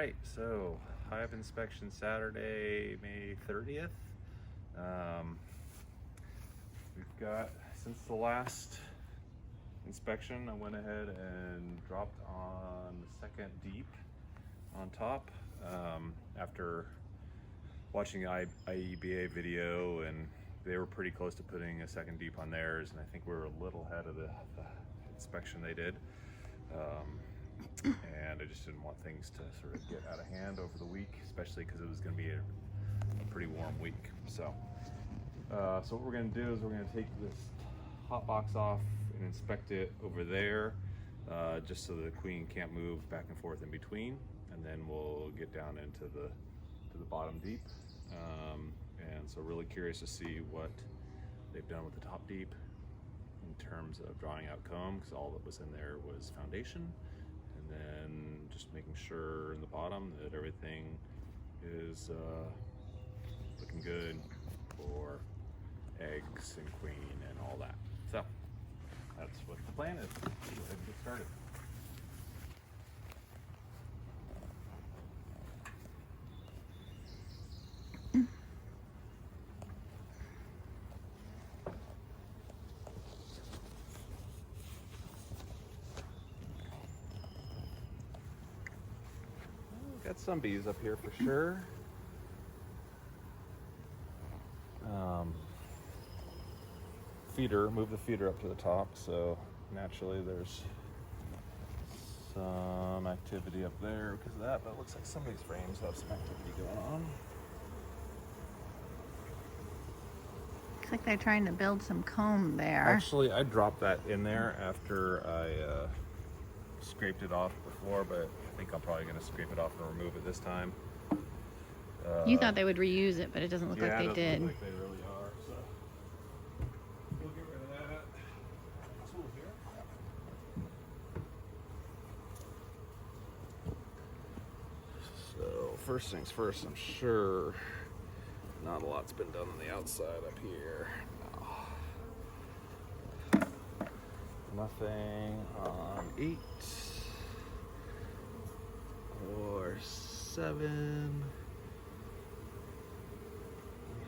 right, so Hive Inspection Saturday, May 30th. We've got, since the last inspection, I went ahead and dropped on the second deep on top after watching the IEBA video, and they were pretty close to putting a second deep on theirs, and I think we were a little ahead of the inspection they did. And I just didn't want things to sort of get out of hand over the week, especially because it was going to be a pretty warm week. So what we're going to do is we're going to take this hot box off and inspect it over there, just so the queen can't move back and forth in between, and then we'll get down into the bottom deep. And so really curious to see what they've done with the top deep in terms of drawing out comb, because all that was in there was foundation, and then just making sure in the bottom that everything is looking good for eggs and queen and all that. So that's what the plan is. Let's go ahead and get started. Got some bees up here for sure. Move the feeder up to the top, so naturally there's some activity up there because of that, but it looks like some of these frames have some activity going on. Looks like they're trying to build some comb there. Actually, I dropped that in there after I scraped it off before, but I think I'm probably going to scrape it off and remove it this time. You thought they would reuse it, but it doesn't look like they did. Look like they really are. So we'll get rid of that. Tool here. So first things first, I'm sure not a lot's been done on the outside up here. No. Nothing on 8 or 7.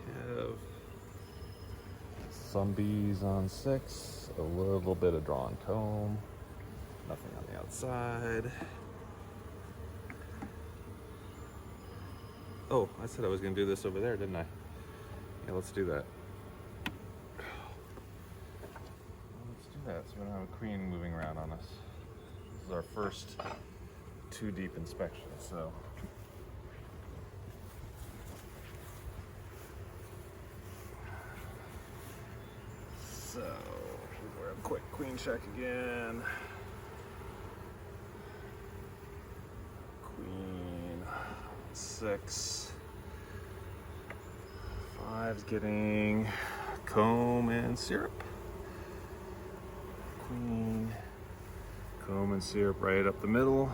We have some bees on 6, a little bit of drawn comb, nothing on the outside. Oh, I said I was going to do this over there, didn't I? Yeah, let's do that. Let's do that so we don't have a queen moving around on us. This is our first 2 deep inspection, so. So, we'll grab a quick queen check again. Queen 6. 5's getting comb and syrup. Queen, comb and syrup right up the middle.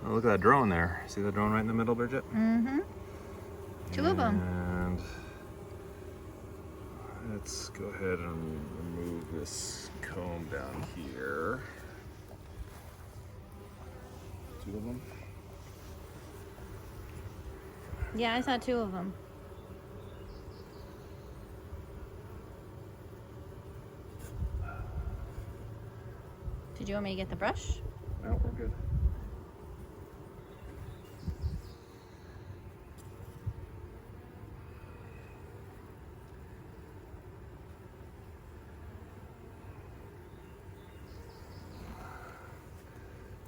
Oh, look at that drone there. See that drone right in the middle, Bridget? Mm-hmm. 2 of them. And let's go ahead and remove this comb down here. 2 of them. Yeah, I saw 2 of them. Did you want me to get the brush? No, we're good.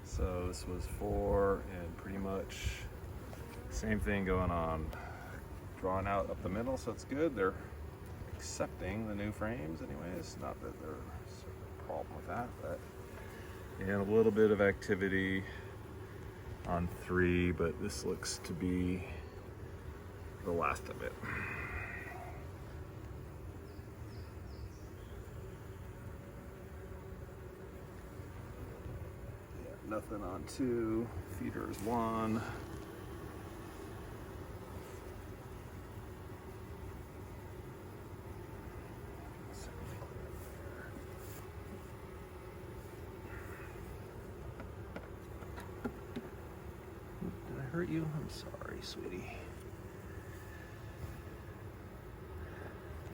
So this was 4, and pretty much same thing going on. Drawn out up the middle, so it's good. They're accepting the new frames anyways. Not that there's a problem with that, but and a little bit of activity on 3, but this looks to be the last of it. Nothing on 2. Feeder is 1. hurt you? I'm sorry, sweetie.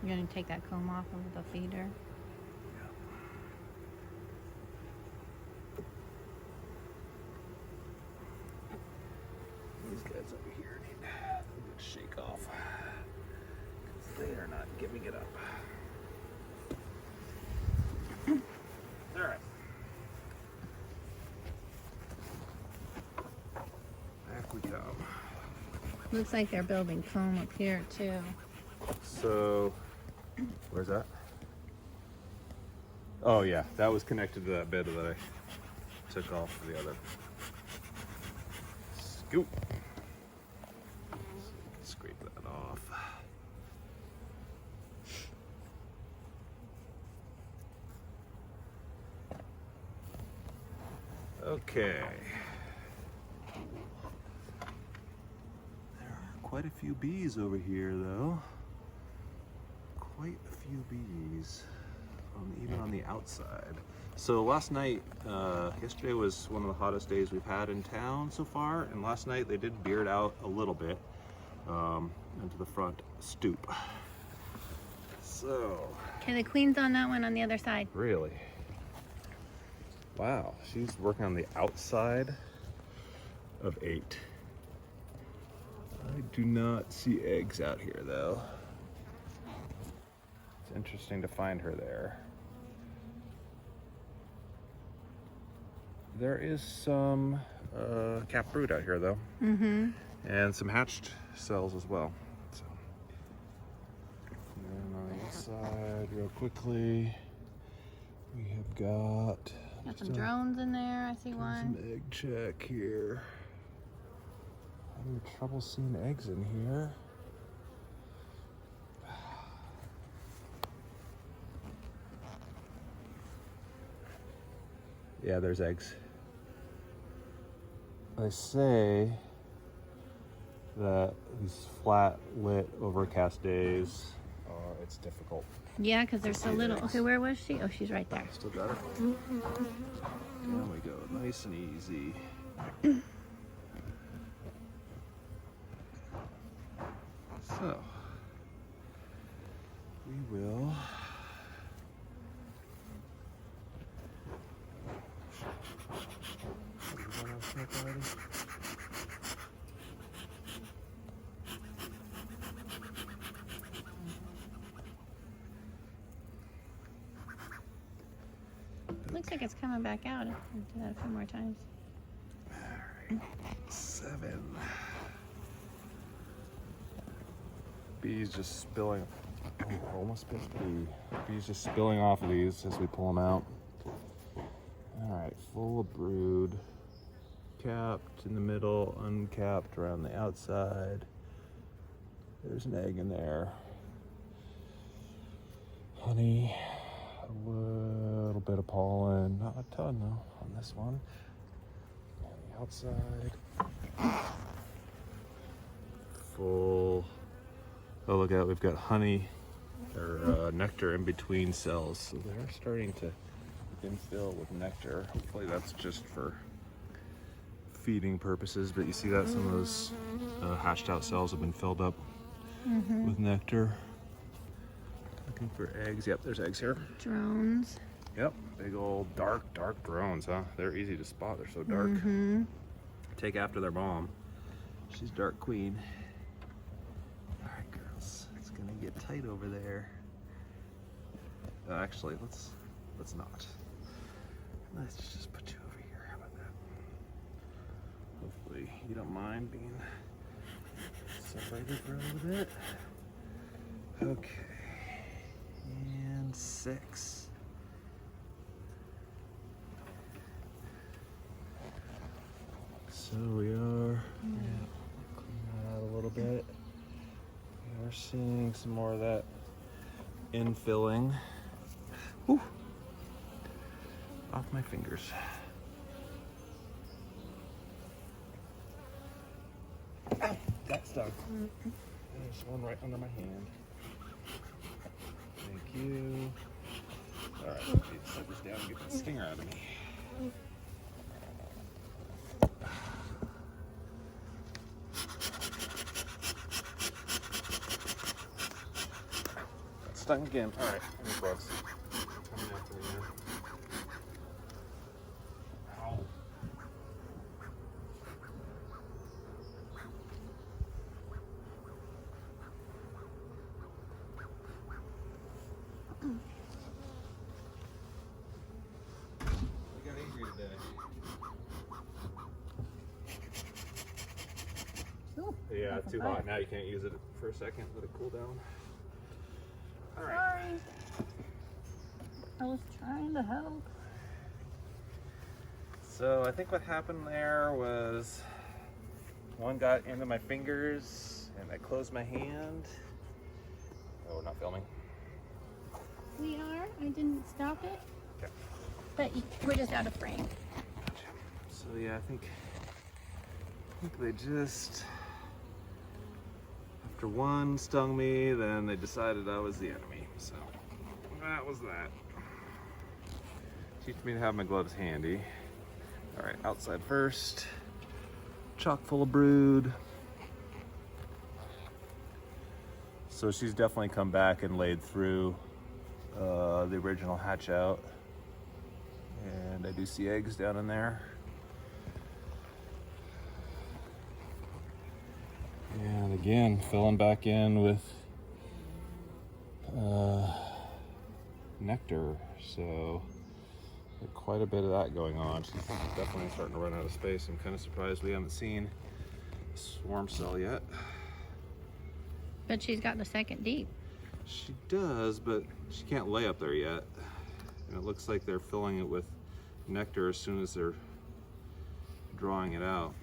You're gonna take that comb off of the feeder. These guys over here need a good shake off. They are not giving it up. All right. Back we come. Looks like they're building comb up here too. So, where's that? Oh yeah, that was connected to that bed that I took off for the other. Scoop. Scrape that off. Okay. There are quite a few bees over here though. Quite a few bees, even on the outside. So last night, yesterday was one of the hottest days we've had in town so far, and last night they did beard out a little bit into the front stoop. So. Okay, the queen's on that one on the other side. Really? Wow, she's working on the outside of 8. I do not see eggs out here though. It's interesting to find her there. There is some capped brood out here though. Mm-hmm. And some hatched cells as well. So. And then on the inside, real quickly, we have got some drones in there, I see one. Some egg check here. Having trouble seeing eggs in here. Yeah, there's eggs. They say that these flat lit overcast days, it's difficult. Yeah, because they're so little. Okay, where was she? Oh, she's right there. Still got her. There we go, nice and easy. So, we will Looks like it's coming back out. I'll do that a few more times. Alright, 7. Bees just spilling. Oh, almost 50. Bees just spilling off of these as we pull them out. Alright, full of brood. Capped in the middle, uncapped around the outside. There's an egg in there. Honey. A little bit of pollen. Not a ton though on this one. On the outside. Full. Oh, look out, we've got honey or nectar in between cells. So they're starting to infill with nectar. Hopefully that's just for feeding purposes, but you see that some of those hatched out cells have been filled up with nectar. Looking for eggs. Yep, there's eggs here. Drones. Yep, big old dark drones, huh? They're easy to spot, they're so dark. Take after their mom. She's Dark Queen. Alright girls, it's gonna get tight over there. Actually, let's not. Let's just put you over here. How about that? Hopefully you don't mind being separated for a little bit. Okay. And 6. So we are clean that out a little bit. We are seeing some more of that infilling. Whew. Off my fingers. Oh, got stuck. There's one right under my hand. Thank you. All right, let me set this down and get that stinger out of me. stung again. All right, I need gloves. Coming after me now. Ow. I got angry today. Ooh, Yeah, that's it's too a bite. hot now. You can't use it for a second. Let it cool down. All right. Sorry. I was trying to help. So I think what happened there was one got into my fingers and I closed my hand. Oh, we're not filming. We are. I didn't stop it. Okay. But we're just out of frame. So yeah, I think they just, after one stung me, then they decided I was the enemy. So that was that. Teach me to have my gloves handy. All right, outside first. Chock full of brood. So she's definitely come back and laid through the original hatch out. And I do see eggs down in there. And again, filling back in with nectar. So quite a bit of that going on. She's definitely starting to run out of space. I'm kind of surprised we haven't seen a swarm cell yet. But she's got the second deep. She does, but she can't lay up there yet. And it looks like they're filling it with nectar as soon as they're drawing it out.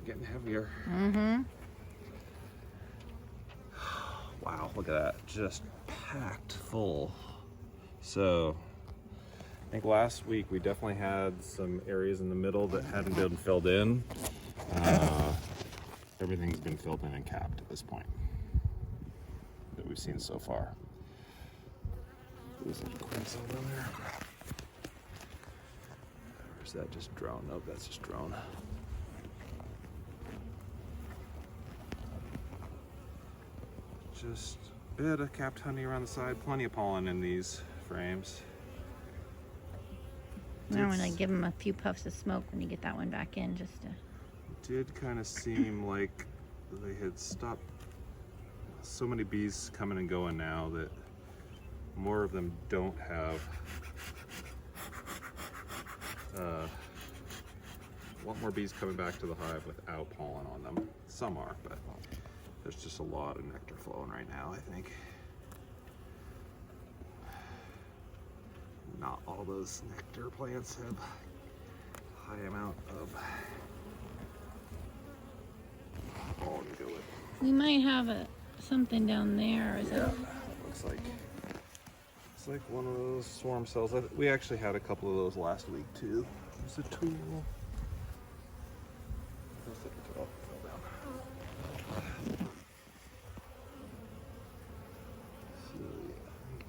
Getting heavier. Mm-hmm. Wow, look at that. Just packed full. So I think last week we definitely had some areas in the middle that hadn't been filled in. Everything's been filled in and capped at this point that we've seen so far. Is there a queen cell down there? Or is that just drone? Nope, that's just drone. Just a bit of capped honey around the side, plenty of pollen in these frames. I'm gonna give them a few puffs of smoke when you get that one back in, just to. Did kind of seem like they had stopped. So many bees coming and going now that more of them don't have want more bees coming back to the hive without pollen on them. Some are, but there's just a lot of nectar flowing right now, I think. Not all those nectar plants have high amount of pollen to go with. We might have something down there. Is Yeah, it? looks like it's like one of those swarm cells. We actually had a couple of those last week too. There's a tool. Oh, fell down. So yeah, I think,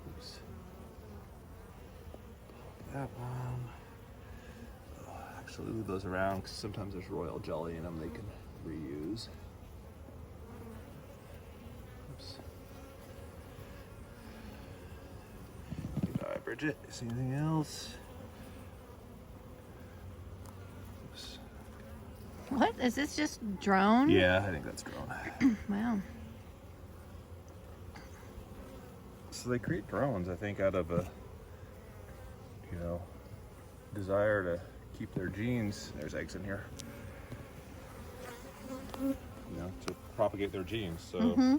oops. That one. Actually leave those around because sometimes there's royal jelly in them they can reuse. Oops. Goodbye, Bridget. See anything else? Oops. What? Is this just drone? Yeah, I think that's drone. Wow. So they create drones, I think, out of a, desire to keep their genes. There's eggs in here. To propagate their genes. So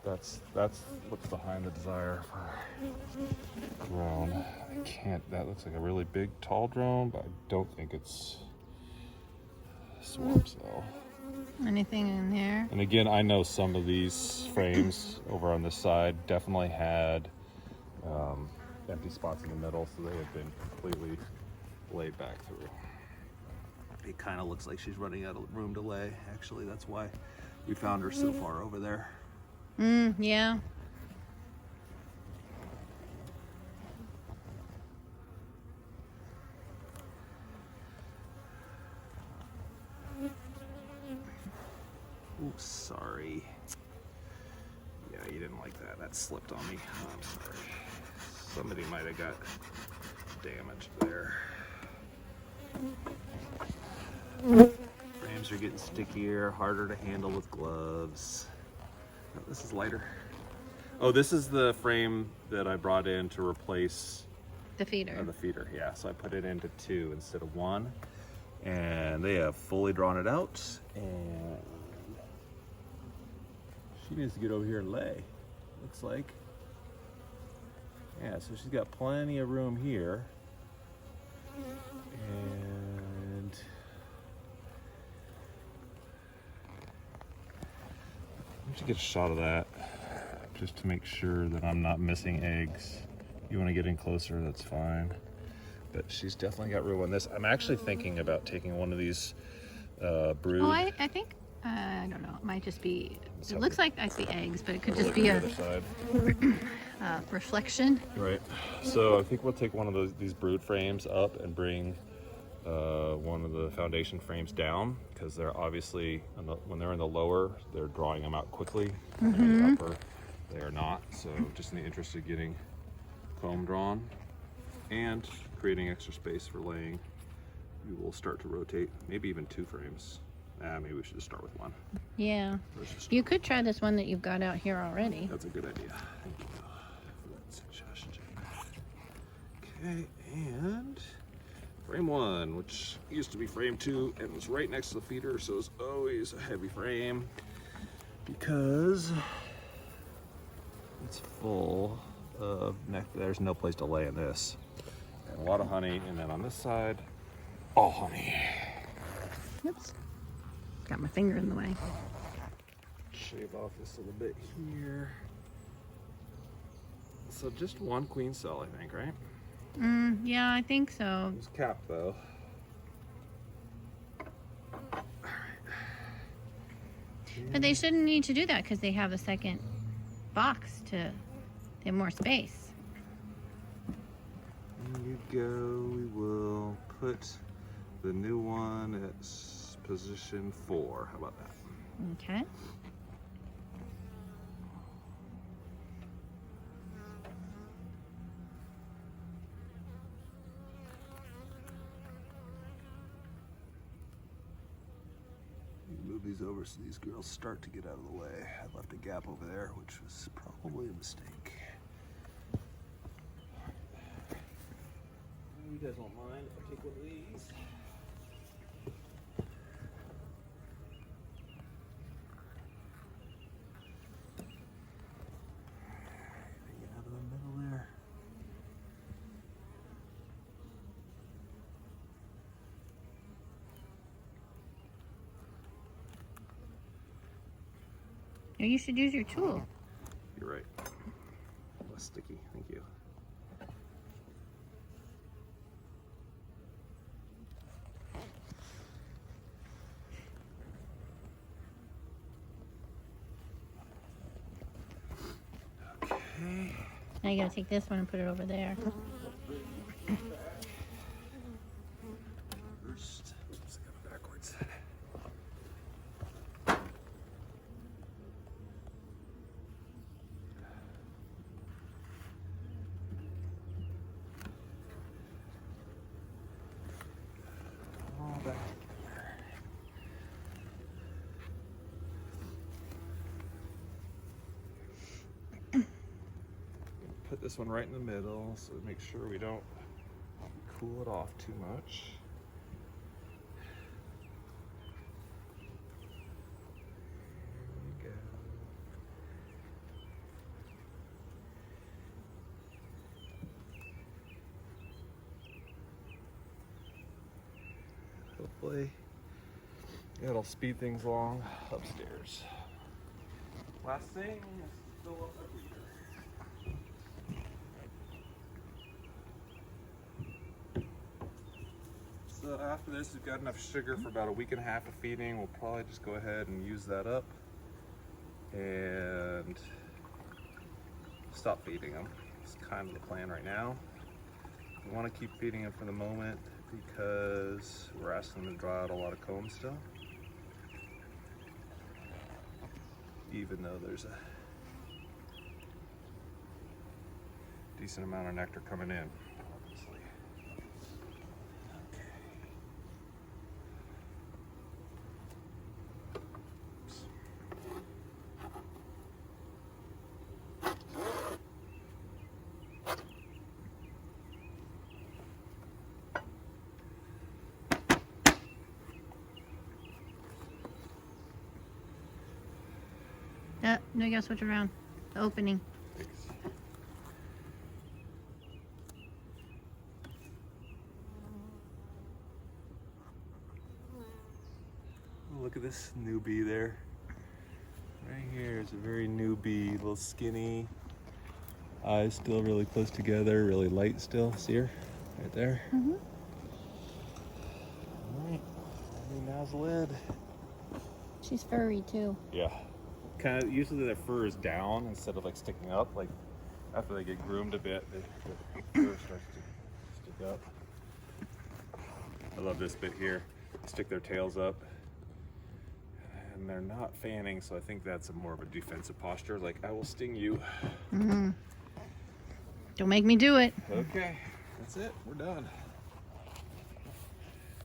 that's what's behind the desire for drone. I can't. That looks like a really big, tall drone, but I don't think it's a swarm cell. Anything in there? And again, I know some of these frames over on this side definitely had empty spots in the middle, so they have been completely laid back through. It kind of looks like she's running out of room to lay. Actually, that's why we found her so far over there. Yeah. Oops, sorry. Yeah, you didn't like that. That slipped on me. Oh, I'm sorry. Somebody might have got damaged there. Frames are getting stickier, harder to handle with gloves. Oh, this is lighter. Oh, this is the frame that I brought in to replace The feeder. the feeder. Yeah, so I put it into 2 instead of 1. And they have fully drawn it out. And she needs to get over here and lay, looks like. Yeah, so she's got plenty of room here. And let me get a shot of that just to make sure that I'm not missing eggs. You want to get in closer, that's fine. But she's definitely got room on this. I'm actually thinking about taking one of these brood. Oh, I think, I don't know. It might just be, Let's it have looks the- like I see eggs, but it could Look just at be the a other side. reflection. Right. So I think we'll take one of these brood frames up and bring one of the foundation frames down, because they're obviously when they're in the lower, they're drawing them out quickly. And in the upper, they are not. So just in the interest of getting comb drawn and creating extra space for laying, we will start to rotate, maybe even 2 frames. Maybe we should just start with 1. Yeah. Let's just You could try this one that you've got out here already. That's a good idea. Thank you for that suggestion. Okay, and frame 1, which used to be frame 2 and was right next to the feeder, so it's always a heavy frame because it's full of nectar. There's no place to lay in this. And a lot of honey, and then on this side, all honey. Oops. Got my finger in the way. Shave off this little bit here. So just 1 queen cell, I think, right? Yeah, I think so. It's capped though. But they shouldn't need to do that because they have a second box to they have more space. There you go. We will put the new one at position 4. How about that? Okay. Move these over so these girls start to get out of the way. I left a gap over there, which was probably a mistake. You guys won't mind if I take one of these? Get out of the middle there. You should use your tool. You're right. Less sticky. Thank you. Okay. Now you gotta take this one and put it over there. First, oops, I got it backwards. All back together. Put this one right in the middle, so make sure we don't cool it off too much. There we go. Hopefully it'll speed things along upstairs. Last thing is fill up a breeder. So after this, we've got enough sugar for about a week and a half of feeding. We'll probably just go ahead and use that up and stop feeding them. It's kind of the plan right now. We want to keep feeding them for the moment because we're asking them to draw out a lot of comb still. even though there's a decent amount of nectar coming in, obviously. Okay. No, you gotta switch around. The opening. Thanks. Oh, look at this new bee there. Right here is a very new bee, a little skinny. Eyes still really close together, really light still. See her? Right there. Mm-hmm. Alright, now's the lid. She's furry too. Yeah. Kind of, usually their fur is down instead of like sticking up. Like after they get groomed a bit, the fur starts to stick up. I love this bit here. They stick their tails up. And they're not fanning, so I think that's more of a defensive posture. Like, I will sting you. Mm-hmm. Don't make me do it. Okay, that's it. We're done.